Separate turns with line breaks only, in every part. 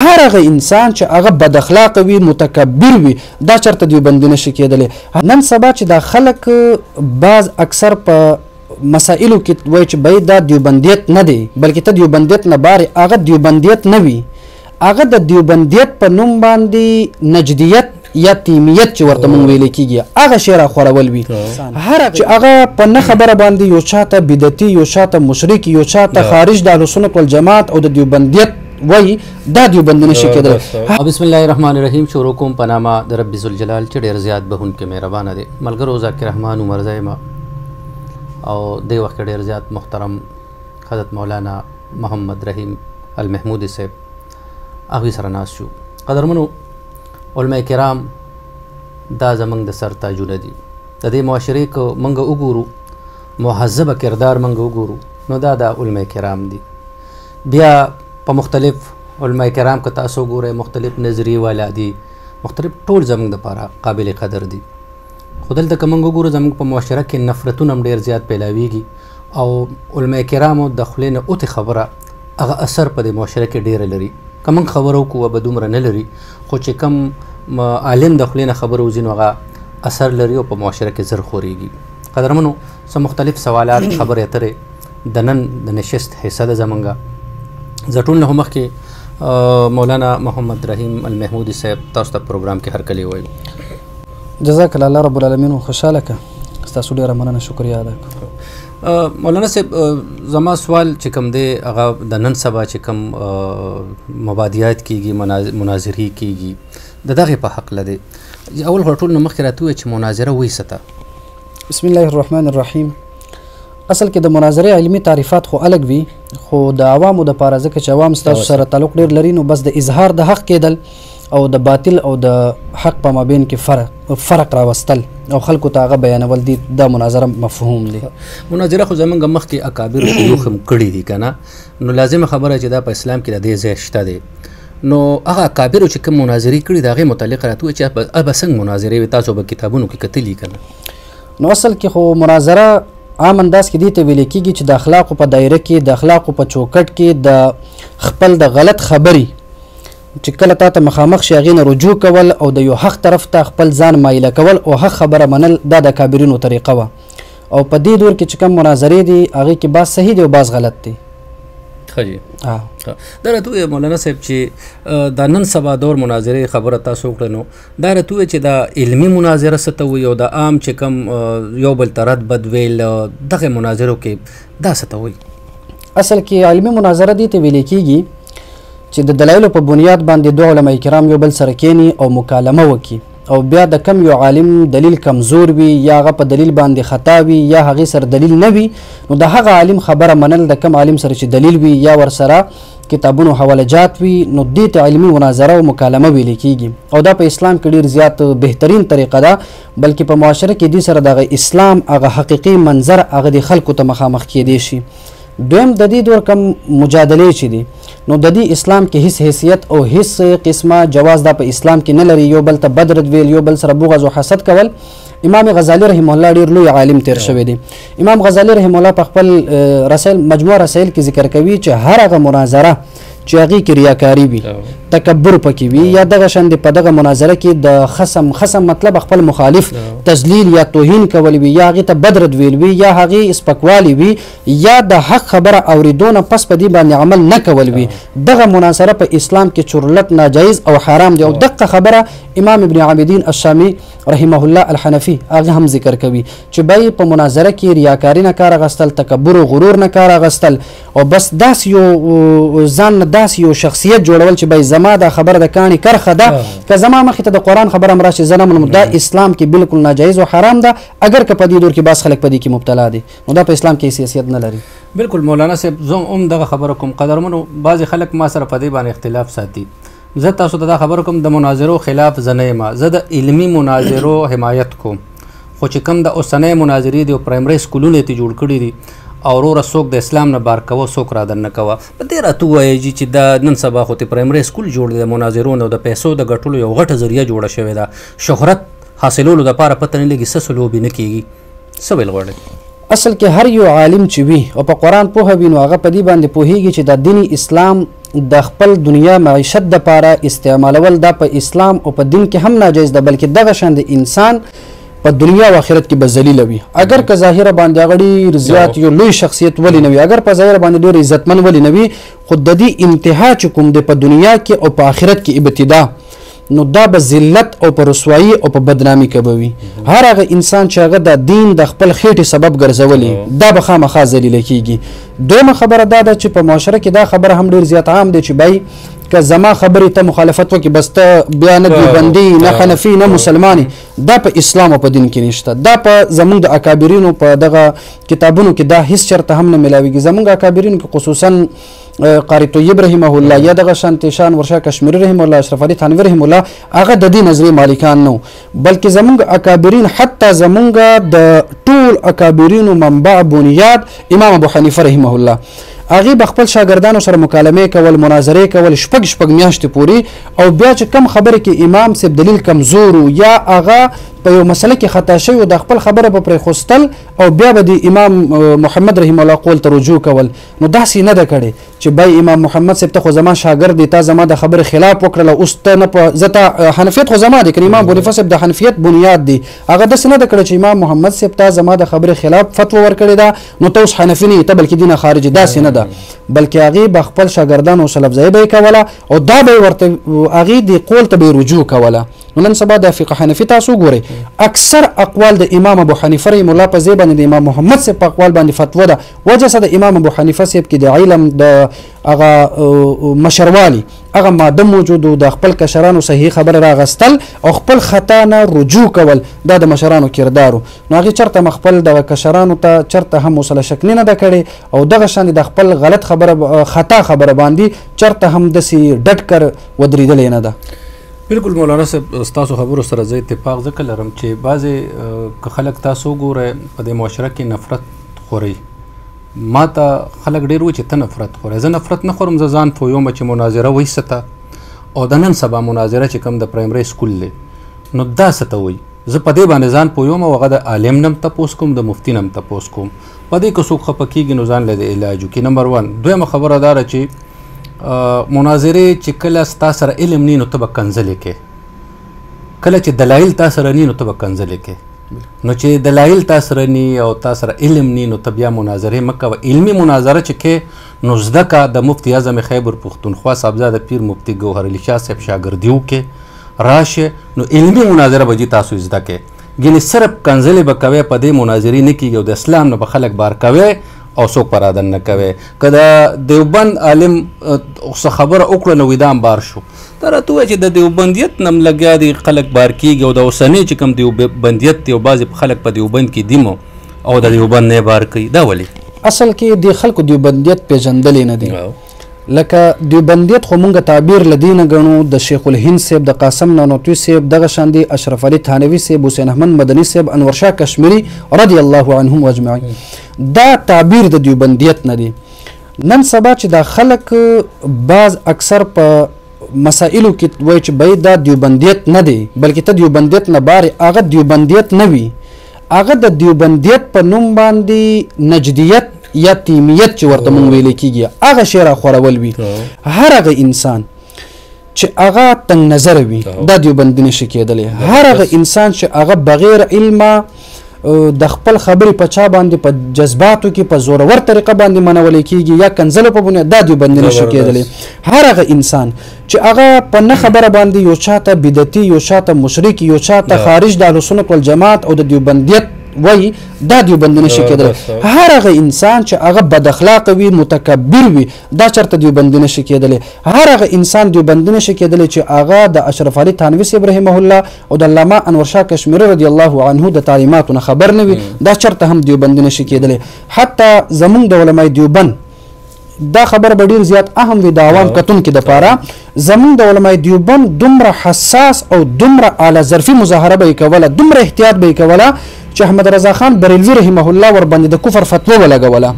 هر هغه انسان چې هغه بد اخلاقه وي متکبر وي دا چېرته دیوبندي نشي کېدلی. نن سبا چې دا خلک بعض اکثر په مسائلو کې وایي چې باید دا دیوبندیت نه دی بلکې ته دیوبندیت نه بارې هغه دیوبندیت نه وي هغه د دیوبندیت په نوم باندې نجدیت یا تیمیت چې ورته مونږ ویلی کېږي هغه شی راخورول وي چې هغه په نه خبره باندې یو چاته بدعتي یو چاته مشرک یو چاته خارج د اهلسنت والجماعت او د دیوبندیت وایي دا دیوبندي نشي کېدلی.
بسم الله الرحمن الرحیم. شروع کوم په نامه د رب ذوالجلال چې ډېر زیات بخښونکی مهربانه دی. ملګرو ذاکر رحمان عمر زیمه او دې وخت ډېر زیات محترم حضرت مولانا محمد رحیم المحمودي صاحب هغوی سره ناست شو. قدرمنو علماء کرام دا زمونږ د سر تاجونه دي. د دې معاشرې که موږ وګورو مهذبه کردار موږ وګورو نو دا د علماء کرام دي. بیا په مختلف علماء کرام که تاسو وګورئ مختلف نظریې والا دي مختلف ټول زمونږ دپاره قابل قدر دي. خو دلته که موږ وګورو زموږ په معاشره کې نفرتونه هم ډېر زیات پیلاویږي او علماء کرامو د خولې نه اوتې خبره هغه اثر په دې معاشره کې ډېره لري. که موږ خبره وکړو به دومره نه لري خو چې کم عالم د خولې نه خبره وځي نو هغه اثر لري او په معاشره کې زر خورېږي. قدرمنو څه مختلف سوالات خبرې اترې د نن د نشست حصه ده زمونږه. زه ټول نه مخکې مولانا محمد رحیم المحمودي صاحب تاسو ته پروګرام کې هرکلی وایو.
جزاک الله رب العالمین خوشحاله که ستاسو ډېره مننه شکریه ادا کوم.
مولانا صاحب زما سوال چې کوم دی هغه د نن سبا چې کوم مبادیات کیږي مناظرې کیږي د دغې په هکله دی. اول خو ټول نه مخکې راته ووایه چې مناظره وایي څه ته؟
بسم الله الرحمن الرحیم. اصل کې د مناظرې علمي تعریفات خو الګ وي خو د عوامو دپاره ځکه چې عوام ستاسو سره تعلق ډېر لري نو بس د اظهار د حق کېدل او د باطل او د حق په مابین کې فرق راوستل او خلکو ته هغه بیانول دي دا مناظره مفهوم دی.
مناظره خو زمونږ مخکې اکابر شیوخ هم کړي دي که نه نو لازمه خبره چې دا په اسلام کې د دې ځای شته دی. نو هغه اکابرو چې کوم مناظرې کړي د هغې متعلق راته وایي چې به څنګه مناظرې وي تاسو به کتابونو کې کتلي که نه؟
نو اصل کې خو مناظره عام انداز کې دې ته ویلی کېږي چې د اخلاقو په دایره کې د اخلاقو په چوکټ کې د خپل د غلط خبرې چې کله تا ته مخامخ شي هغې نه رجوع کول او د یو حق طرف ته خپل ځان مایله کول او حق خبره منل دا د کابرینو طریقه وه او په دې دور کې چې کوم مناظرې دي هغې کې بعض صحیح دی او بعض غلط دی.
ښه جي دا راته ووایه مولانا صاحب چې دا نن سبا دور مناظرې خبره تاسو وکړه نو دا راته ووایه چې دا علمي مناظره څه ته وایي او د عام چې کوم یو بل ته رد بد ویل دغې مناظرو کې دا څه ته وایي؟
اصل کې علمي مناظره دې ته ویلی کېږي چې د دلایلو په بنیاد باندې دوه علماء کرام یو بل سره کینی او مکالمه وکړي او بیا د کم یو عالم دلیل کمزور وي یا هغه په دلیل باندې خطا وي یا هغې سره دلیل نه وي نو د هغه عالم خبره منل د کم عالم سره چې دلیل وي یا ورسره کتابونو حواله جات وي نو دې ته علمي مناظره او مکالمه ویلی کېږي او دا په اسلام کې ډېر زیات بهترین طریقه ده بلکې په معاشره کې دې سره دغه اسلام هغه حقیقي منظر هغه د خلکو ته مخامخ کېدی شي. دویم د دې دور کم مجادلې چې دي نو د دې اسلام کې هیڅ حیثیت او هیڅ قسمه جواز دا په اسلام کې نه لري. یو بل ته بد رد ویل یو بل سره بغض او حسد کول. امام غزالی رحمه الله ډېر لوی عالم تیر شوی دی. امام غزالی رحمه الله په خپل رسائل مجموعه رسائل کې ذکر کوي چې هر هغه مناظره چې هغې کې ریاکاري وي تکبر پکې وي یا دغه شان په دغه مناظره کې د خصم مطلب خپل مخالف تذلیل یا توهین کول وي یا هغې ته بد رد ویل وي یا هغې سپکوالی وي یا د حق خبره اورېدو نه پس په دې باندې عمل نه کول وي دغه مناظره په اسلام کې چورلټ ناجایز او حرام دی. او دغه خبره امام ابن عابدین الشامی رحمه الله الحنفي هغه هم ذکر کوي چې باید په مناظره کې ریاکاري نه کار اخیستل تکبر او غرور نه کار اخیستل او بس داسې یو ځان داسې یو شخصیت جوړول چې باید زما دا خبره د کاڼي کرخه ده که زما مخې ته د قرآن خبره هم راشي زه نه منم دا اسلام کې بالکل ناجایز او حرام ده اگر که په دې دور کې بعض خلک په دې کې مبتلا دي نو دا په اسلام کې هیڅ حیثیت نه لري.
بالکل مولانا صاحب زه هم دغه خبره کوم. قدرمنو بعضې خلک ما سره په دې باندې اختلاف ساتي. زه تاسو ته دا خبره کوم د مناظرو خلاف زه نه یم. زه د علمي مناظرو حمایت کوم خو چې کوم د اوسنۍ مناظرې دي او پرایمري سکولونه یې جوړ کړي دي او وروره څوک د اسلام نه بار کوه څوک را دننه کوه په دې راته ووایه چې دا نن سبا خو ته پرایمري سکول جوړ دی د مناظرو نه د پیسو د ګټلو یو غټه ذریعه جوړه شوې ده شهرت حاصلولو دپاره پته نه لګي څه لوبې نه کېږي. څه ویل غواړئ؟
اصل کې هر یو عالم چې وي او په قرآن پوهه وي نو هغه په دې باندې پوهیږي چې د دین اسلام د خپل دنیا معیشت دپاره استعمالول دا په اسلام او په دین کې هم ناجایز ده، بلکې دغه شان د انسان په دنیا او آخرت کې به ذلیله وي. اگر که ظاهره باندې هغه ډېر زیات یو لوی شخصیت ولې نه وي، اگر په ظاهره باندې ډېر عزتمن ولې نه وي، خو د دې انتها چې کوم دی په دنیا کې او په آخرت کې ابتدا، نو دا به ذلت او په رسوایی او په بدنامي کې به وي. هر هغه انسان چې هغه د دین د خپل خېټې سبب ګرځولي دا به خامخا ذلیله کیږي. دویمه خبره دا ده چې په معاشره کې دا خبره هم ډېر زیات عام دی چې بای که زما خبرې ته مخالفت وکړي بس ته بیا نه دیوبندي نه حنفي نه مسلماني، دا په اسلام او په دین کې نشته. دا په زمونږ د اکابرینو په دغه کتابونو کې دا هیڅ چرته هم نه ملاویږي. زمونږ اکابرینو کې خصوصا قاری طیب رحمه الله یا دغه شانتي شان ورشا کشمیری رحمه الله، اشرف علي تھانوي رحمه الله، هغه د دې نظریې مالکان نو، بلکې زمونږ اکابرین حتی زمونږ د ټول اکابرینو منبع بنیاد امام ابو حنیفه رحمه الله، هغې به خپل شاګردانو سره مکالمې کول، مناظرې کول شپږ میاشتې پورې، او بیا چې کم خبرې کې امام صاحب دلیل کمزور یا هغه په یو مسله کې خطا شوی د خپل خبره به پرېښوستل او بیا به د امام محمد رحمه الله قول ته رجوع کول. نو داسې نه ده کړې چې بای امام محمد صاحب ته خو زما شاګرد دی، تا زما د خبرې خلاف وکړله، اوس ته نه په زه ته حنفیت خو زما دی، که امام ابو حنیفه صاحب د حنفیت بنیاد دی، هغه داسې نه ده کړې چې امام محمد صاحب ته زما د خبرې خلاف فتوا ورکړې ده نو ته اوس حنفي نه یې، ته بلکې دینه خارجي، داسې نه ده، بلکې هغې به خپل شاګردانو سره لفظیي به یې کوله او دا به یې ورته هغې د قول ته به یې رجوع کوله. نو نن سبا د فقه حنفي تاسو ګورئ اکثر اقوال د امام ابو حنیفه رحمه الله په ځای باندې د امام محمد صاحب په اقوال باندې فتوا ده. وجه څه د امام ابو حنیفه صاحب کې د علم د هغه مشروالي هغه ماده موجود و، د خپل کشرانو صحیح خبره راغستل او خپل خطا نه رجوع کول، دا د مشرانو کردارو. نو هغې چرته خپل دغه کشرانو ته چرته هم حوصله شکني نه ده کړې او دغه شان د خپل غلط خبره خطا خبره باندې چرته هم داسې ډډ کر ودرېدلې نه ده.
بالکل مولانا صاحب ستاسو خبرو سره زه اتفاق ځکه لرم چې بعضې که خلک تاسو ګورئ په دې معاشره کې نفرت خورئ. ما ته خلک ډېر وایي چې ته نفرت خورئ، زه نفرت نه خورم، زه ځان پوهیوم چې مناظره وایسته او د نن سبا مناظره چې کوم د پرایمري سکول دی نو دا څه ته وایي، زه په دې باندې ځان پوهیوم او هغه د عالم نه هم تپوس کوم، د مفتي نه هم تپوس کوم، په دې که څوک خفه کېږي نو ځان له د علاج وکړي. نمبر 1. دویمه خبره دا ده چې مناظرې چې کله ستا سره علم نی نو ته به کنځلې کې، کله چې دلایل تا سره نی نو ته به کنځلې کې، نو چې دلایل تا سره نی او تا سره علم نی نو ته بیا مناظرې مه کوه. علمي مناظره چې کې نو زده که د مفتی اعظم خیبر پښتونخوا صاحبزاده پیر مفتی ګوهرعلي شاه صاحب شاګردي وکړې راشه نو علمي مناظره به جې تاسو زده کې. ګینې صرف کنځلې به کوې په دې مناظرې نه کېږي او د اسلام نه به خلک بار کوې او څوک پرادن نه کوي. که د دیوبند عالم څه خبره وکړه نو دا هم بار شو، دا راته ووایه چې د دیوبندیت نه هم لګیا دي خلک بار کېږي او د اوسنۍ چې کوم دیوبندیت دی او بعضې خلک په دیوبند کې دي او د دیوبند نه بار کوي. دا ولې؟
اصل کې د خلکو دیوبندیت پیژندلې نه دي. لکه دیوبندیت خو مونږ تعبیر له دې نه ګڼو د شیخ الهند صاحب، د قاسم نانوتوي صاحب، دغه شان دي اشرف علي تھانوي صاحب، حسین احمد مدني صاحب، انور شاه کشمیری رضی الله عنهم اجمعین. دا تعبیر د دیوبندیت نه دی. نن سبا چې دا خلک بعض اکثر په مسائلو کې وایي چې بای دا دیوبندیت نه دی بلکې ته دیوبندیت نه بارې، هغه دیوبندیت نه وي، هغه د دیوبندیت په نوم باندې نجدیت یا تیمیت چې ورته مونږ ویلی کېږي هغه شی راخورول وي. هر هغه انسان چې هغه تنګ نظره وي دا دیوبندي نشي کېدلی. هر هغه انسان چې هغه بغیر علمه د خپل خبرې په چا باندې په جذباتو کې په زورور طریقه باندې منولی کېږي یا کنځلو په بنیاد دا دیوبندي نشي کېدلی. هر هغه انسان چې هغه په نه خبره باندې یو چاته بدعتي، یو چاته مشرک، یو چاته خارج د اهلسنت والجماعت او د دیوبندیت وای دا دیوبندي نشي کېدلی. هر هغه انسان چې هغه بد اخلاقه وي، متکبر وي، دا چرته دیوبندي نشي کېدلی. هر هغه انسان دیوبندي نشي کېدلی چې هغه د اشرف علي تھانوي صاحب رحمه الله او د علامه انور شاه کشمیری رضی الله عنه د تعلیماتو نه خبر نه وي، دا چرته هم دیوبندي نشي کېدلی. حتی زمونږ د علمای دیوبند دا خبر به ډېر زیات اهم وي د عوام کتونکو دپاره. زمونږ د علمای دیوبند دومره حساس او دومره اعلی ظرفي مظاهره به یې کوله، دومره احتیاط به یې کوله چې احمد رضا خان بریلوي رحمه الله ورباندې د کفر فتوا ولګوله.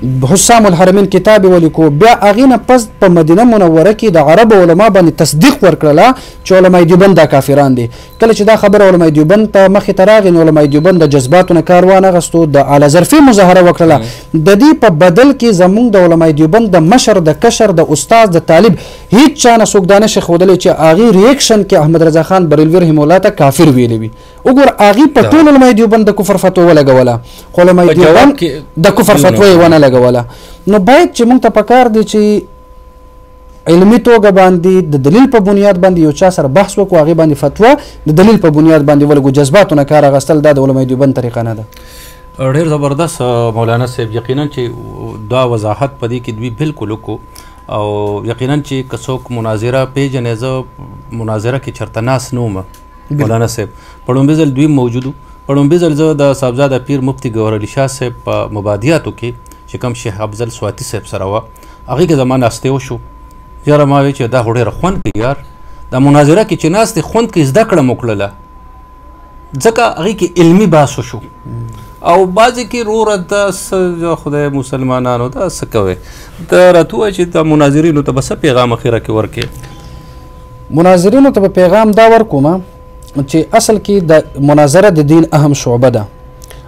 حسام الحرمین کتاب ولیکو بیا هغې نه پس په مدینه منوره کې د عرب علما باندې تصدیق ورکړله چې علماء دیوبند دا کافران دي. کله چې دا خبره علماء دیوبند ته مخې ته راغی نو علماء دیوبند د جذباتو نه کار وانغستو، د اعلی ظرفي مظاهره وکړله. د دې په بدل کې زمونږ د علماء دیوبند د مشر د کشر د استاد د طالب هیڅ چا نه څوک دا نشي ښودلی چې هغې ریاکشن کې احمد رضا خان بریلوي رحمه الله ته کافر ویلی وي. وګوره هغې په ټول علماء دیوبند د کفر فتوا ولګوله، خو علماء دیوبند د کفر فتوا یې ونه لګوله. نو باید چې موږ ته پکار دی چې علمي توګه باندې د دلیل په بنیاد باندې یو چا سره بحث وکړو، هغې باندې فتوا د دلیل په بنیاد باندې ولګو، جذباتو نه کار اخیستل دا د علماء دیوبند طریقه نه ده.
ډېر زبردست مولانا صاحب، یقینا چې دا وضاحت په دې کې دوی بالکل وکړو او یقینا چې که څوک مناظره پیژنې، زه مناظره کې چېرته ناست نه وم مولانا صاحب، په لومبي ځل دوی موجود وو. په لومبي ځل زه د صاحبزاده پیر مفتي ګوهر علي شاه صاحب په مبادیاتو کې چې کوم شیخ افضل سواتي صاحب سره وه، هغې کې زما ناستې وشو. یاره ما وی چې دا خو ډېره خوند کوي یار، دا مناظره کې چې ناستې خوند کې زده کړه مو کړله، ځکه هغې کې علمي بحث وشو. او بعضې کې روره دا څه خدای مسلمانانو دا څه کوئ، ته راته ووایه چې دا مناظرینو ته به څه پیغام اخره کې ورکړې؟
مناظرینو ته به پیغام دا ورکوم چې اصل کې د مناظره د دین اهم شعبه ده.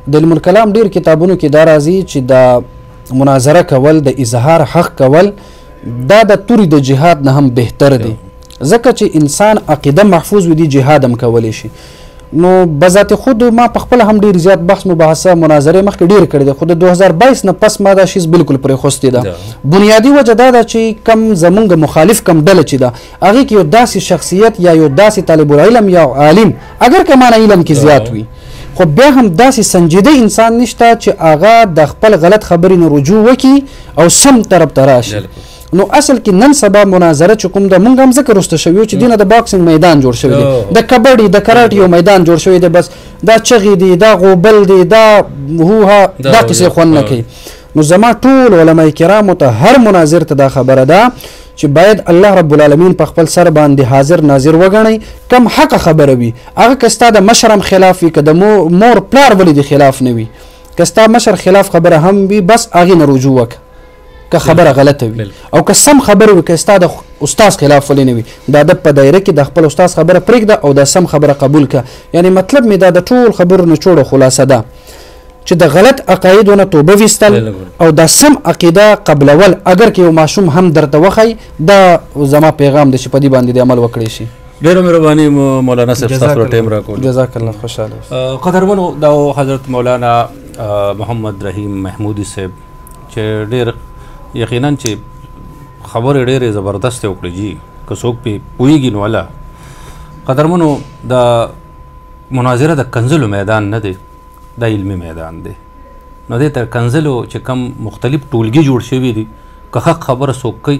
د علم الکلام ډېر کتابونو کې دا راځي چې د مناظره کول، د اظهار حق کول، دا د توري د جهاد نه هم بهتر دی، ځکه چې انسان عقیده محفوظ وي، دی جهاد هم کولی شي. نو بذات خود ما په خپل هم ډېر زیات بحث مباحثه مناظرې مخکې ډېر کړی دی، خو د 2022 نه پس ما دا شیز بالکل پرېښوستی ده. بنیادي وجه دا ده چې کم زمونږ مخالف کم ډله چې ده هغې کې یو داسې شخصیت یا یو داسې طالب العلم یا عالم اگر که مانه علم کې زیات وي، خو بیا هم داسې سنجیده انسان نشته چې هغه د خپل غلط خبرې نه رجوع وکړي او سم طرف ته راشي. نو اصل کې نن سبا مناظره چې کوم ده مونږ هم ځکه رسته شوي چې دینه د باکسینګ میدان جوړ شوی دی، د کبډي د کراټ یو میدان جوړ شوی دی، بس دا چغې دي، دا غوبل دی، دا هوها، دا قصې خوند نه کوي. نو زما ټول علماء کرامو ته هر مناظر ته دا خبره ده چې باید الله رب العالمین په خپل سر باندې حاضر ناظر وګڼئ. کم حق خبره وي هغه که ستا د مشر هم خلاف وي، که د مور پلار ولې د خلاف نه وي، که ستا مشر خلاف خبره هم وي بس هغې نه رجوع وکړه که خبره غلطه وي، او که سم خبره وي، که ستا د استاد خلاف ولې نه وي، د ادب په دایره کې د خپل استاد خبره پرېږده او د سم خبره قبول کړه. یعنی مطلب مې دا د ټول خبرو نچوړه خلاصه ده چې د غلط عقایدو نه توبه ویستل او د سم عقیده قبلول، اگر که یو ماشوم هم درته وښایي، دا زما پیغام دی چې په دې باندې د عمل وکړی شي.
ډېره مهرباني مولانا صاحب، ستاسو ټایم راکول.
جزاک الله، خوشحاله.
قدرمنو دا حضرت مولانا محمد رحیم محمودي صاحب چې ډېر یقینا چې خبرې ډېرې زبردست وکړې جی، که څوک پې پوهېږي نو الله. قدرمنو د مناظره د کنځلو میدان نه دی، دا علمي میدان دی. نو دې ته کنځلو چې کم مختلف ټولګي جوړ شوي دي، که حق خبره څوک کوي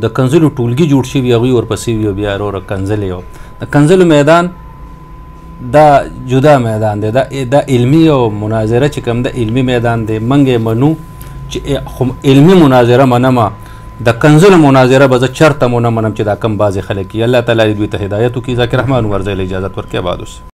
د کنځلو ټولګي جوړ شوي هغوی ورپسې وي او بیا وروره کنځلې او د کنځلو میدان دا جدا میدان دی، دا علمي او مناظره چې کوم د علمي میدان دی. موږ یې منو چې علمي مناظره منمه، د کنځلو مناظره به زه چېرته مو نه منم چې دا کم بعضې خلک یي. الله تعالی دې دوی ته هدایت وکړي. ذاکر رحمان عمر زی له اجازت ورکړي. آباد اوسئ.